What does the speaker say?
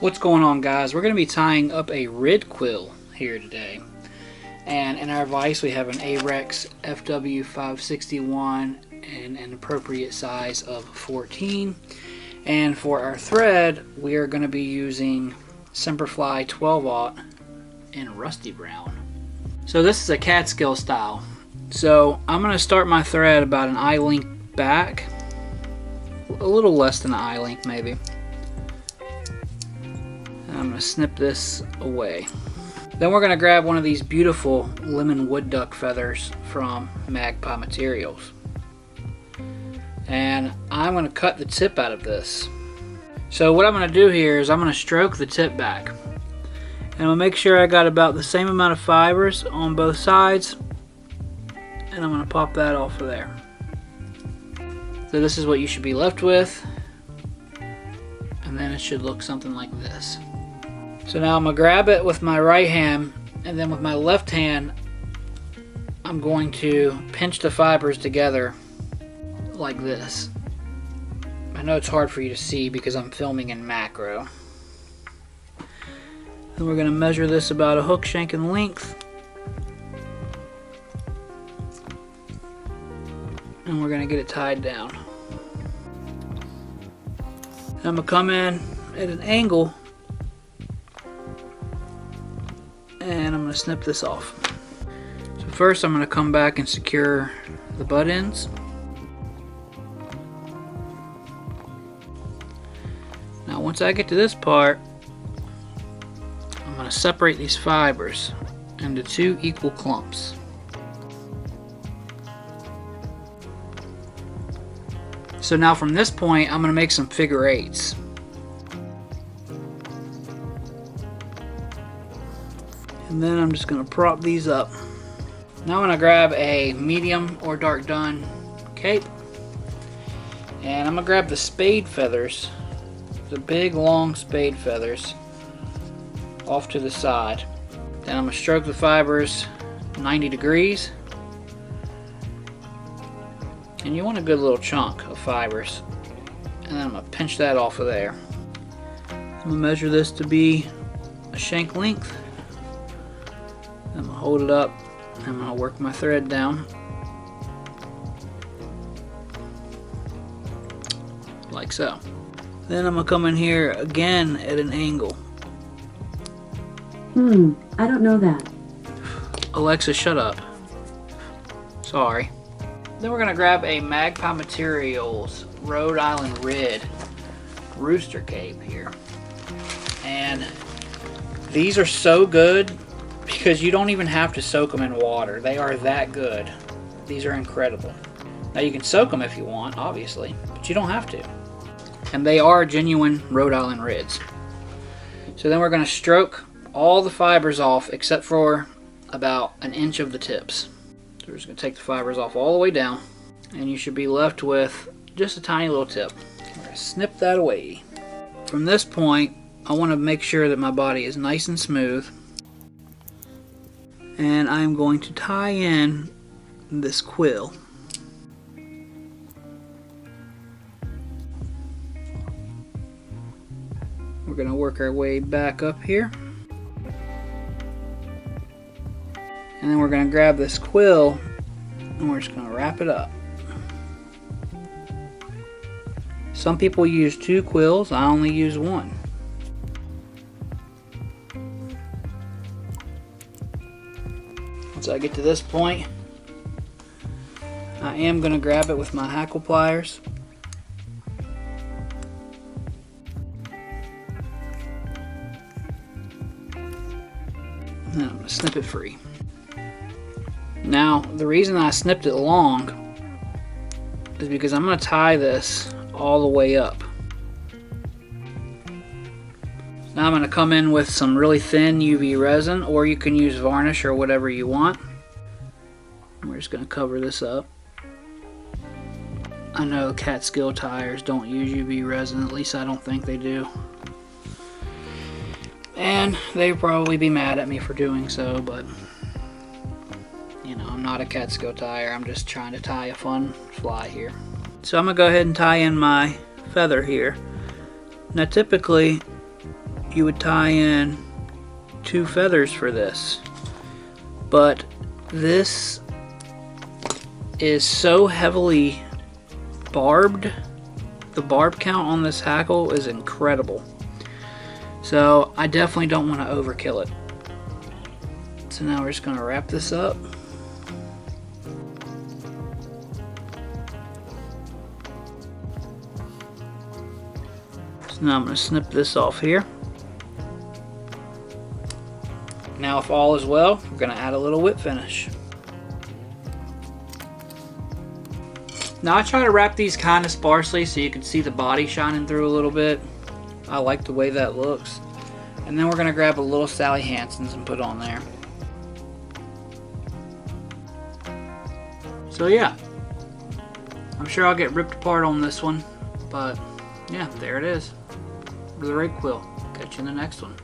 What's going on, guys? We're going to be tying up a red quill here today. And in our vise we have an Ahrex FW561 and an appropriate size of 14. And for our thread we are going to be using Semperfli 12/0 in rusty brown. So this is a Catskill style. So I'm going to start my thread about an eye length back, a little less than an eye length maybe. I'm going to snip this away. Then we're going to grab one of these beautiful lemon wood duck feathers from Magpie Materials. And I'm going to cut the tip out of this. So what I'm going to do here is I'm going to stroke the tip back. And I'm going to make sure I got about the same amount of fibers on both sides. And I'm going to pop that off of there. So this is what you should be left with. And then it should look something like this. So now I'm going to grab it with my right hand, and then with my left hand I'm going to pinch the fibers together like this. I know it's hard for you to see because I'm filming in macro. Then we're going to measure this about a hook shank in length. And we're going to get it tied down. And I'm going to come in at an angle and I'm going to snip this off. So first I'm going to come back and secure the butt ends. Now once I get to this part, I'm going to separate these fibers into two equal clumps. So now from this point I'm going to make some figure eights. And then I'm just going to prop these up. Now I'm going to grab a medium or dark dun cape. And I'm going to grab the spade feathers, the big long spade feathers, off to the side. Then I'm going to stroke the fibers 90 degrees. And you want a good little chunk of fibers. And then I'm going to pinch that off of there. I'm going to measure this to be a shank length. I'm going to hold it up, and I'm going to work my thread down like so. Then I'm going to come in here again at an angle. I don't know that. Alexa, shut up. Sorry. Then we're going to grab a Magpie Materials Rhode Island Red rooster cape here. And these are so good because you don't even have to soak them in water. They are that good. These are incredible. Now you can soak them if you want, obviously, but you don't have to. And they are genuine Rhode Island Reds. So then we're going to stroke all the fibers off except for about an inch of the tips. So we're just going to take the fibers off all the way down, and you should be left with just a tiny little tip. We're going to snip that away. From this point, I want to make sure that my body is nice and smooth. And I'm going to tie in this quill. We're going to work our way back up here. And then we're going to grab this quill and we're just going to wrap it up. Some people use 2 quills, I only use 1. Once I get to this point, I am going to grab it with my Hackle pliers. And I'm going to snip it free. Now, the reason I snipped it long is because I'm going to tie this all the way up. Now I'm going to come in with some really thin UV resin, or you can use varnish or whatever you want. We're just going to cover this up. I know Catskill tires don't use UV resin, at least I don't think they do. And they'd probably be mad at me for doing so, but you know, I'm not a Catskill tire, I'm just trying to tie a fun fly here. So I'm going to go ahead and tie in my feather here. Now typically you would tie in 2 feathers for this. But this is so heavily barbed. The barb count on this hackle is incredible. So I definitely don't want to overkill it. So now we're just going to wrap this up. So now I'm going to snip this off here. Now if all is well, we're going to add a little whip finish. Now I try to wrap these kind of sparsely so you can see the body shining through a little bit. I like the way that looks. And then we're going to grab a little Sally Hansen's and put on there. So yeah, I'm sure I'll get ripped apart on this one, but yeah, there it is. The Red Quill. Catch you in the next one.